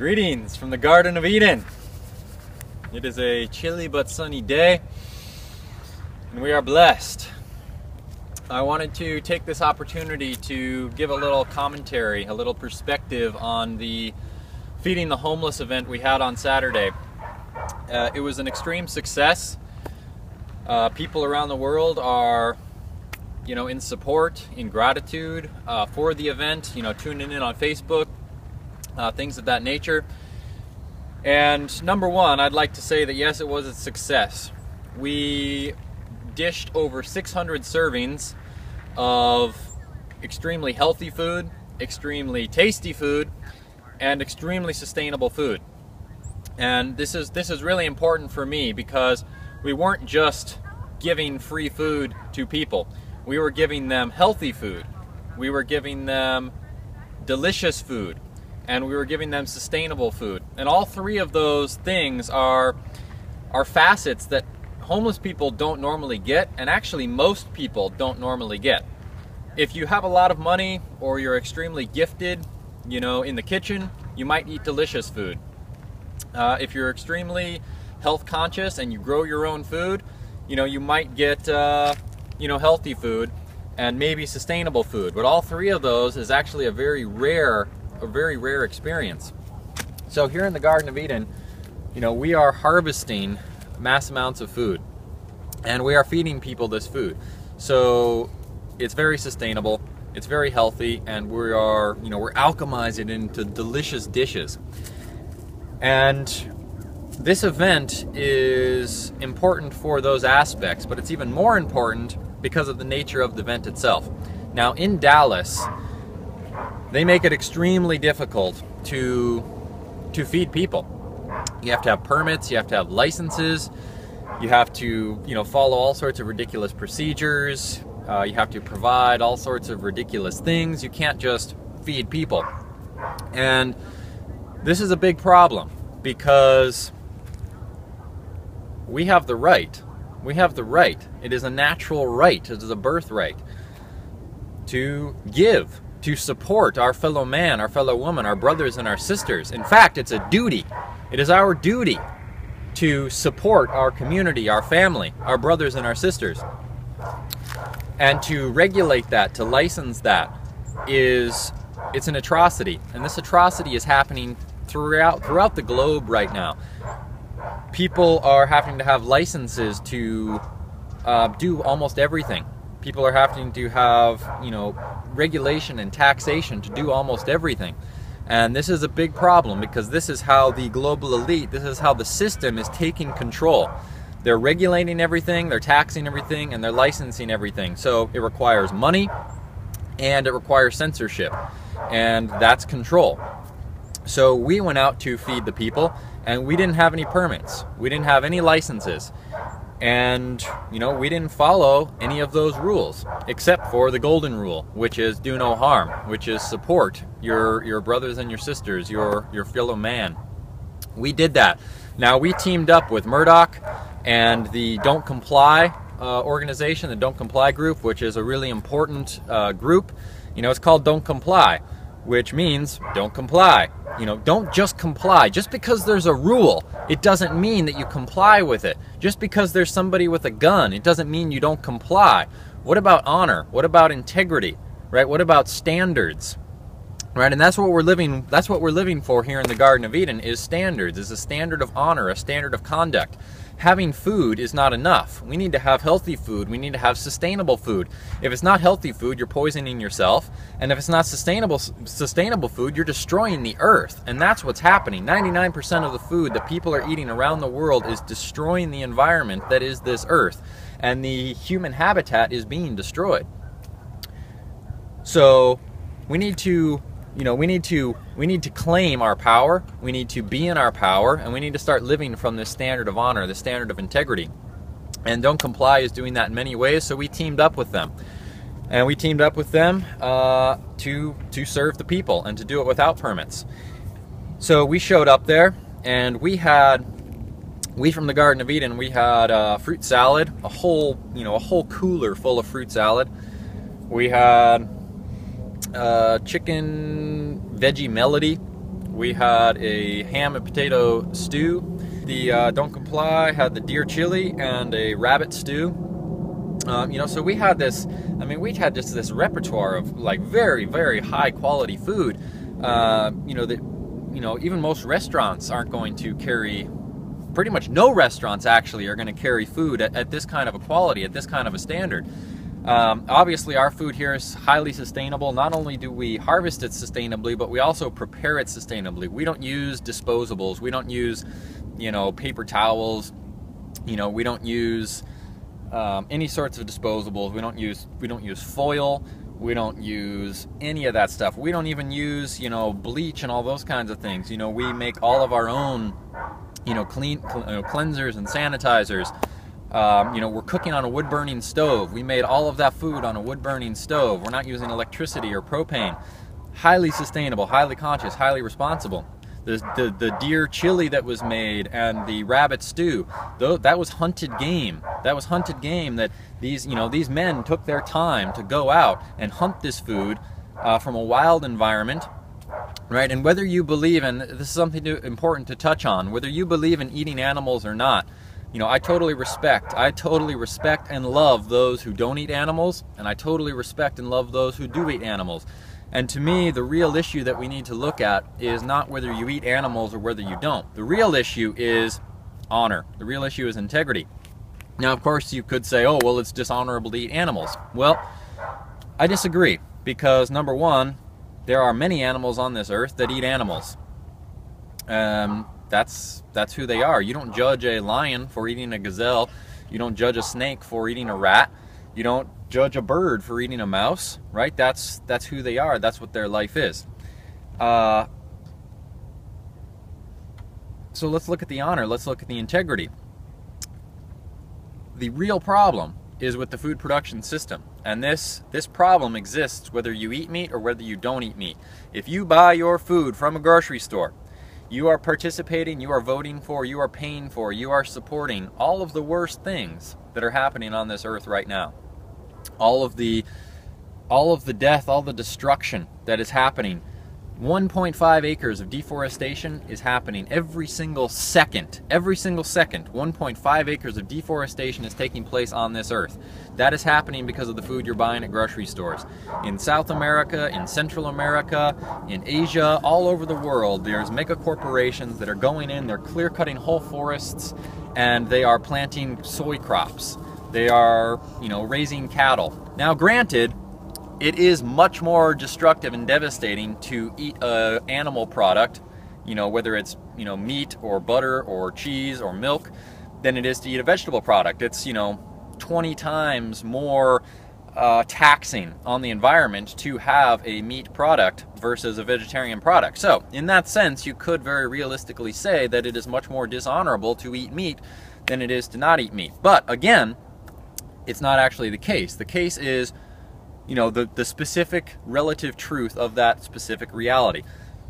Greetings from the Garden of Eden. It is a chilly but sunny day, and we are blessed. I wanted to take this opportunity to give a little commentary, a little perspective on the Feeding the Homeless event we had on Saturday. It was an extreme success. People around the world are, in support, in gratitude for the event, tuning in on Facebook, things of that nature. And number one, I'd like to say that yes, it was a success. We dished over 600 servings of extremely healthy food, extremely tasty food, and extremely sustainable food. And this is really important for me because we weren't just giving free food to people. We were giving them healthy food. We were giving them delicious food. And we were giving them sustainable food. And all three of those things are facets that homeless people don't normally get, and actually most people don't normally get. If you have a lot of money or you're extremely gifted, in the kitchen, you might eat delicious food. If you're extremely health conscious and you grow your own food, you might get healthy food and maybe sustainable food. But all three of those is actually a very rare experience. So here in the Garden of Eden, we are harvesting mass amounts of food, and we are feeding people this food. So it's very sustainable, it's very healthy, and we are, we're alchemizing it into delicious dishes. And this event is important for those aspects, but it's even more important because of the nature of the event itself. Now in Dallas, they make it extremely difficult to feed people. You have to have permits, you have to have licenses, you have to, follow all sorts of ridiculous procedures, you have to provide all sorts of ridiculous things. You can't just feed people. And this is a big problem because we have the right. We have the right. It is a natural right. It is a birthright to give, to support our fellow man, our fellow woman, our brothers and our sisters. In fact, it's a duty. It is our duty to support our community, our family, our brothers and our sisters. And to regulate that, to license that, it's an atrocity. And this atrocity is happening throughout the globe right now. People are having to have licenses to do almost everything. People are having to have, regulation and taxation to do almost everything. And this is a big problem because this is how the global elite, this is how the system is taking control. They're regulating everything, they're taxing everything, and they're licensing everything. So it requires money and it requires censorship. And that's control. So we went out to feed the people, and we didn't have any permits. We didn't have any licenses. And, we didn't follow any of those rules, except for the golden rule, which is do no harm, which is support your brothers and your sisters, your fellow man. We did that. Now, we teamed up with Murdoch and the Don't Comply organization, the Don't Comply group, which is a really important group. It's called Don't Comply, which means don't comply. Don't just comply. Just because there's a rule, it doesn't mean that you comply with it. Just because there's somebody with a gun, it doesn't mean you don't comply. What about honor? What about integrity? Right? What about standards? Right? And that's what we're living for here in the Garden of Eden is standards, is a standard of honor, a standard of conduct. Having food is not enough. We need to have healthy food. We need to have sustainable food. If it's not healthy food, you're poisoning yourself. And if it's not sustainable food, you're destroying the earth. And that's what's happening. 99% of the food that people are eating around the world is destroying the environment that is this earth. And the human habitat is being destroyed. So we need to we need to claim our power, we need to be in our power, and we need to start living from this standard of honor, this standard of integrity. And Don't Comply is doing that in many ways, so we teamed up with them. And we teamed up with them to serve the people and to do it without permits. So we showed up there, and we from the Garden of Eden, we had fruit salad, a whole cooler full of fruit salad. We had chicken veggie melody, We had a ham and potato stew. The Don't Comply had the deer chili and a rabbit stew. You know, so we had this, I mean, we had just this repertoire of like very, very high quality food. You know, that, you know, even most restaurants aren't going to carry, pretty much no restaurants actually are going to carry food at this kind of a quality, at this kind of a standard. Obviously our food here is highly sustainable. Not only do we harvest it sustainably, but we also prepare it sustainably. We don't use disposables. We don't use, you know, paper towels. You know, we don't use any sorts of disposables. We don't use foil. We don't use any of that stuff. We don't even use, you know, bleach and all those kinds of things. You know, we make all of our own, you know, cleansers and sanitizers. You know, we're cooking on a wood-burning stove. We made all of that food on a wood-burning stove. We're not using electricity or propane. Highly sustainable, highly conscious, highly responsible. The deer chili that was made and the rabbit stew, that was hunted game. That was hunted game that these, you know, these men took their time to go out and hunt this food from a wild environment, right? And whether you believe in, this is something important to touch on, whether you believe in eating animals or not, you know, I totally respect and love those who don't eat animals, and I totally respect and love those who do eat animals. And to me, the real issue that we need to look at is not whether you eat animals or whether you don't. The real issue is honor. The real issue is integrity. Now, of course, you could say, oh, well, it's dishonorable to eat animals. Well, I disagree, because number one, there are many animals on this earth that eat animals. That's who they are. You don't judge a lion for eating a gazelle. You don't judge a snake for eating a rat. You don't judge a bird for eating a mouse, right? That's who they are. That's what their life is. So let's look at the honor. Let's look at the integrity. The real problem is with the food production system, and this problem exists whether you eat meat or whether you don't eat meat. If you buy your food from a grocery store, you are participating, you are voting for, you are paying for, you are supporting all of the worst things that are happening on this earth right now. All of the death, all the destruction that is happening. 1.5 acres of deforestation is happening every single second. Every single second, 1.5 acres of deforestation is taking place on this earth. That is happening because of the food you're buying at grocery stores. In South America, in Central America, in Asia, all over the world, there's mega corporations that are going in, they're clear-cutting whole forests, and they are planting soy crops. They are, you know, raising cattle. Now, granted, it is much more destructive and devastating to eat an animal product, you know, whether it's, you know, meat or butter or cheese or milk, than it is to eat a vegetable product. It's, you know, 20 times more taxing on the environment to have a meat product versus a vegetarian product. So, in that sense, you could very realistically say that it is much more dishonorable to eat meat than it is to not eat meat. But, again, it's not actually the case. The case is, you know, the specific relative truth of that specific reality.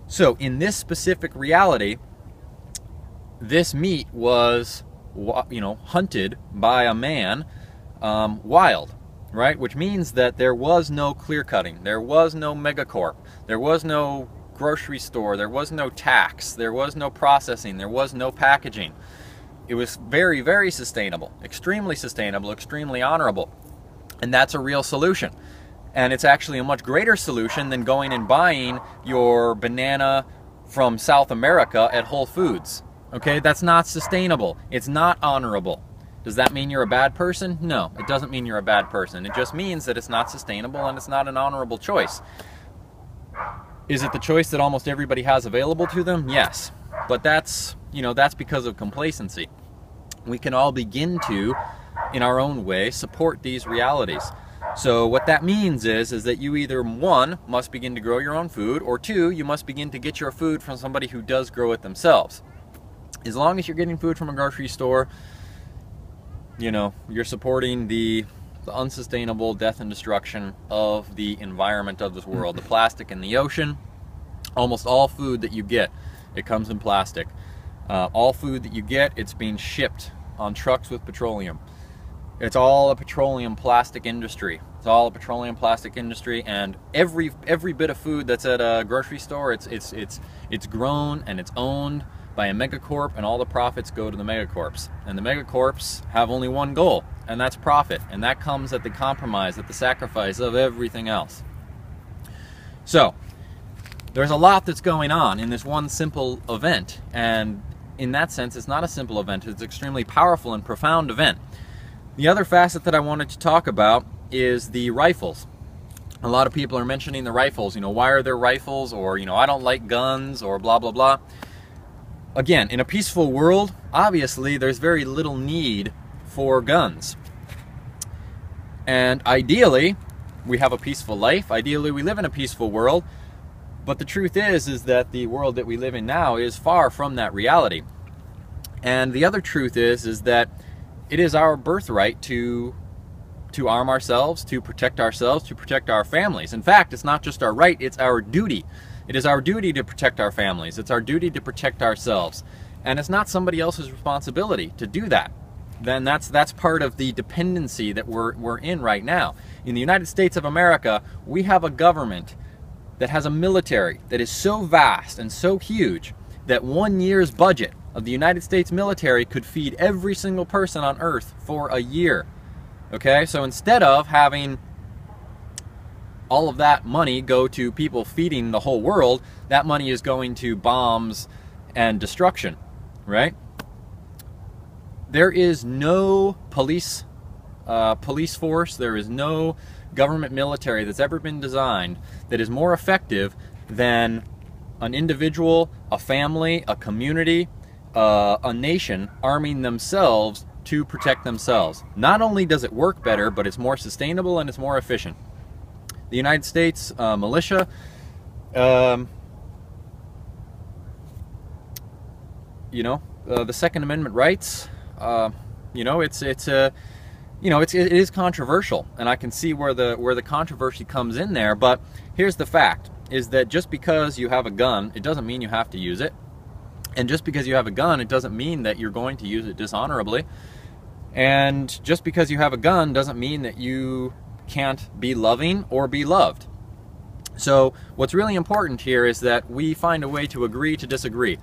So in this specific reality, this meat was, you know, hunted by a man wild, right? Which means that there was no clear cutting, there was no megacorp, there was no grocery store, there was no tax, there was no processing, there was no packaging. It was very, very sustainable, extremely honorable. And that's a real solution. And it's actually a much greater solution than going and buying your banana from South America at Whole Foods. Okay, that's not sustainable. It's not honorable. Does that mean you're a bad person? No, it doesn't mean you're a bad person. It just means that it's not sustainable and it's not an honorable choice. Is it the choice that almost everybody has available to them? Yes. But that's, you know, that's because of complacency. We can all begin to, in our own way, support these realities. So what that means is that you either, one, must begin to grow your own food, or two, you must begin to get your food from somebody who does grow it themselves. As long as you're getting food from a grocery store, you know, you're supporting the unsustainable death and destruction of the environment of this world. The plastic in the ocean, almost all food that you get, it comes in plastic. All food that you get, it's being shipped on trucks with petroleum. It's all a petroleum plastic industry. It's all a petroleum plastic industry, and every bit of food that's at a grocery store, it's grown and it's owned by a megacorp, and all the profits go to the megacorps. And the megacorps have only one goal, and that's profit. And that comes at the compromise, at the sacrifice of everything else. So, there's a lot that's going on in this one simple event. And in that sense, it's not a simple event. It's an extremely powerful and profound event. The other facet that I wanted to talk about is the rifles. A lot of people are mentioning the rifles. You know, why are there rifles? Or, you know, I don't like guns, or blah, blah, blah. Again, in a peaceful world, obviously there's very little need for guns. And ideally, we have a peaceful life. Ideally, we live in a peaceful world. But the truth is that the world that we live in now is far from that reality. And the other truth is that it is our birthright to arm ourselves, to protect our families. In fact, it's not just our right, it's our duty. It is our duty to protect our families. It's our duty to protect ourselves. And it's not somebody else's responsibility to do that. Then that's part of the dependency that we're in right now. In the United States of America, we have a government that has a military that is so vast and so huge that 1 year's budget of the United States military could feed every single person on Earth for a year. Okay, so instead of having all of that money go to people feeding the whole world, that money is going to bombs and destruction, right? There is no police force, there is no government military that's ever been designed that is more effective than an individual, a family, a community, a nation arming themselves to protect themselves. Not only does it work better, but it's more sustainable and it's more efficient. The United States militia, the Second Amendment rights, it is controversial, and I can see where the controversy comes in there. But here's the fact: is that just because you have a gun, it doesn't mean you have to use it, and just because you have a gun, it doesn't mean that you're going to use it dishonorably, and just because you have a gun doesn't mean that you can't be loving or be loved. So what's really important here is that we find a way to agree to disagree.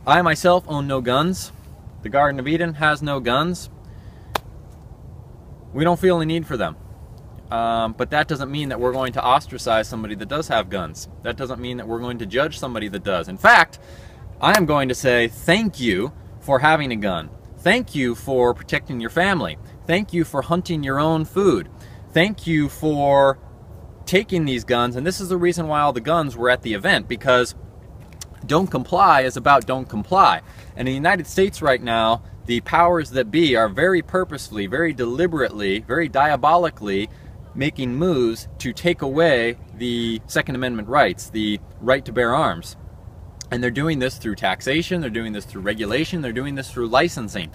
I myself own no guns. The Garden of Eden has no guns. We don't feel the need for them. But that doesn't mean that we're going to ostracize somebody that does have guns. That doesn't mean that we're going to judge somebody that does. In fact, I am going to say thank you for having a gun. Thank you for protecting your family. Thank you for hunting your own food. Thank you for taking these guns. And this is the reason why all the guns were at the event, because don't comply is about don't comply. And in the United States right now, the powers that be are very purposefully, very deliberately, very diabolically making moves to take away the Second Amendment rights, the right to bear arms. And they're doing this through taxation, they're doing this through regulation, they're doing this through licensing.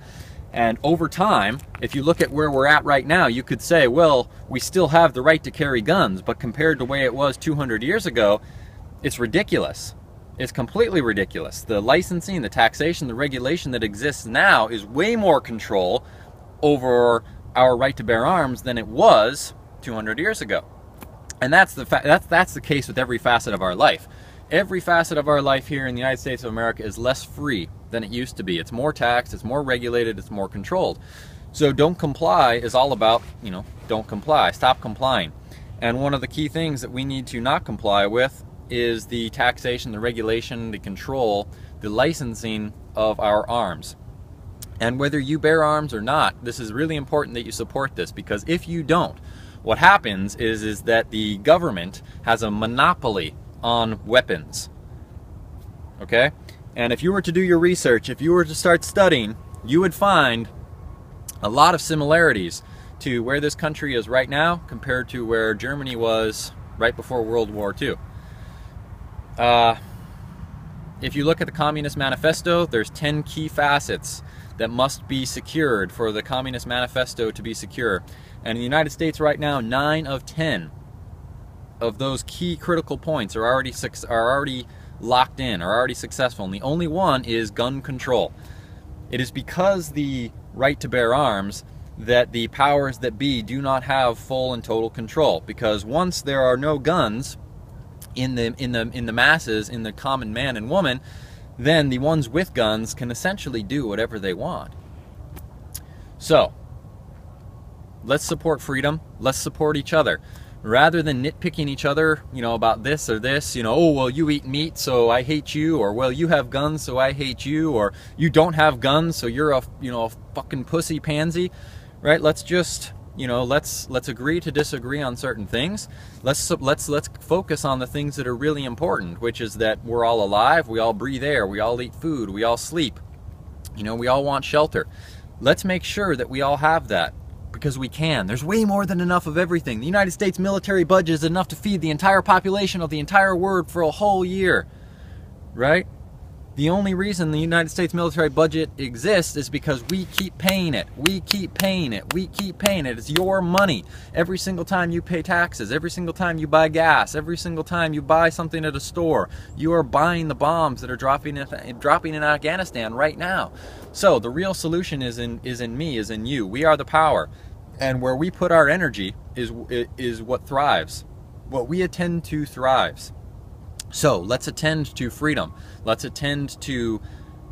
And over time, if you look at where we're at right now, you could say, well, we still have the right to carry guns, but compared to the way it was 200 years ago, it's ridiculous. It's completely ridiculous. The licensing, the taxation, the regulation that exists now is way more control over our right to bear arms than it was 200 years ago. And that's the case with every facet of our life. Every facet of our life here in the United States of America is less free than it used to be. It's more taxed, it's more regulated, it's more controlled. So don't comply is all about, don't comply, stop complying. And one of the key things that we need to not comply with is the taxation, the regulation, the control, the licensing of our arms. And whether you bear arms or not, this is really important that you support this, because if you don't, what happens is that the government has a monopoly on weapons. Okay? And if you were to do your research, if you were to start studying, you would find a lot of similarities to where this country is right now compared to where Germany was right before World War II. If you look at the Communist Manifesto, there's 10 key facets that must be secured for the Communist Manifesto to be secure. And in the United States right now, 9 of 10 of those key critical points are already locked in, are already successful, and the only one is gun control. It is because the right to bear arms that the powers that be do not have full and total control, because once there are no guns in the masses, in the common man and woman, then the ones with guns can essentially do whatever they want. So let's support freedom. Let's support each other. Rather than nitpicking each other, you know, about this or this, you know, oh, well, you eat meat, so I hate you, or, well, you have guns, so I hate you, or you don't have guns, so you're a, you know, a fucking pussy pansy, right? Let's just, you know, let's agree to disagree on certain things. Let's focus on the things that are really important, which is that we're all alive, we all breathe air, we all eat food, we all sleep, you know, we all want shelter. Let's make sure that we all have that. Because we can. There's way more than enough of everything. The United States military budget is enough to feed the entire population of the entire world for a whole year, right? The only reason the United States military budget exists is because we keep paying it. We keep paying it. We keep paying it. It's your money. Every single time you pay taxes, every single time you buy gas, every single time you buy something at a store, you are buying the bombs that are dropping in Afghanistan right now. So the real solution is in me, is in you. We are the power. And where we put our energy is what thrives. What we attend to thrives. So let's attend to freedom. Let's attend to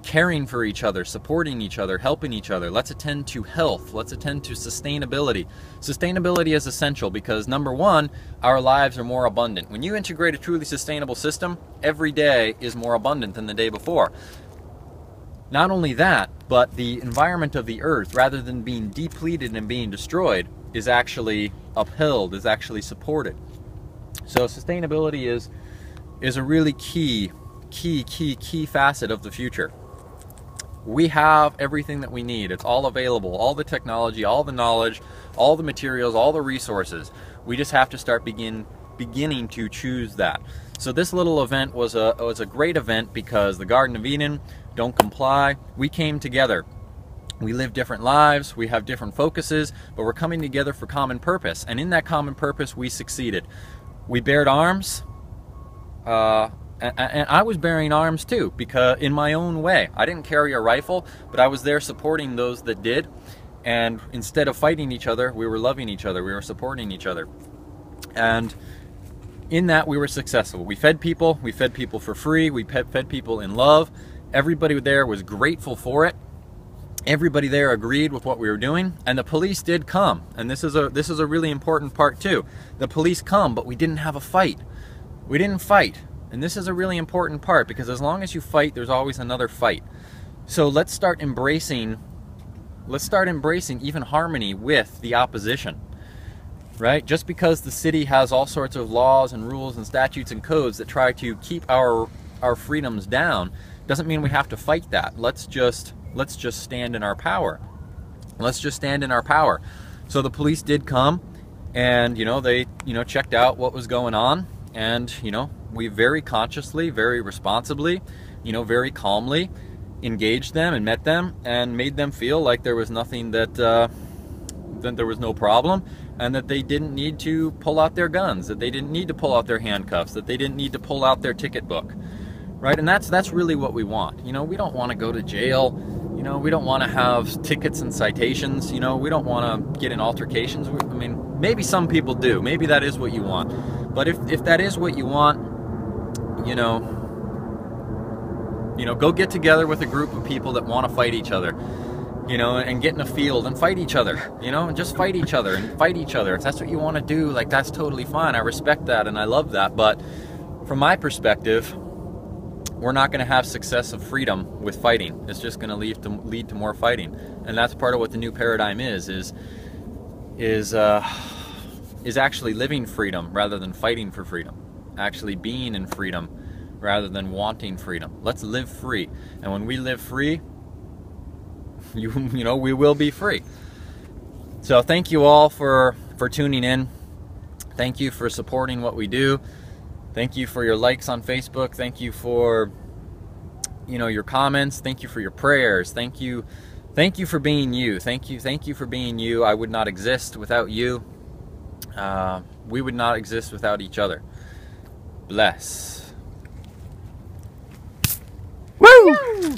caring for each other, supporting each other, helping each other. Let's attend to health. Let's attend to sustainability. Sustainability is essential because, number one, our lives are more abundant. When you integrate a truly sustainable system, every day is more abundant than the day before. Not only that, but the environment of the earth, rather than being depleted and being destroyed, is actually upheld, is actually supported. So sustainability is a really key facet of the future. We have everything that we need. It's all available, all the technology, all the knowledge, all the materials, all the resources. We just have to start beginning to choose that. So this little event was a great event because the Garden of Eden, Don't Comply, we came together. We live different lives, we have different focuses, but we're coming together for common purpose. And in that common purpose, we succeeded. We bared arms, and I was bearing arms too, because in my own way. I didn't carry a rifle, but I was there supporting those that did. And instead of fighting each other, we were loving each other, we were supporting each other. And in that, we were successful. We fed people for free, we fed people in love. Everybody there was grateful for it. Everybody there agreed with what we were doing, and the police did come. And this is a really important part too. The police come, but we didn't have a fight. We didn't fight. And this is a really important part, because as long as you fight, there's always another fight. So let's start embracing even harmony with the opposition. Right? Just because the city has all sorts of laws and rules and statutes and codes that try to keep our freedoms down, doesn't mean we have to fight that. Let's just stand in our power. Let's just stand in our power. So the police did come, and they checked out what was going on, and we very consciously, very responsibly, very calmly engaged them and met them and made them feel like there was nothing, that there was no problem, and that they didn't need to pull out their guns, that they didn't need to pull out their handcuffs, that they didn't need to pull out their ticket book. Right? And that's really what we want. We don't want to go to jail. We don't want to have tickets and citations. We don't want to get in altercations. I mean, maybe some people do. Maybe that is what you want. But if that is what you want, go get together with a group of people that want to fight each other. And get in a field and fight each other, and just fight each other and fight each other. If that's what you want to do, like, that's totally fine. I respect that and I love that. But from my perspective, we're not going to have success of freedom with fighting. It's just going to lead to more fighting. And that's part of what the new paradigm is actually living freedom rather than fighting for freedom. Actually being in freedom rather than wanting freedom. Let's live free. And when we live free, we will be free. So thank you all for tuning in. Thank you for supporting what we do. Thank you for your likes on Facebook. Thank you for your comments. Thank you for your prayers. Thank you for being you. Thank you for being you. I would not exist without you. We would not exist without each other. Bless. Woo!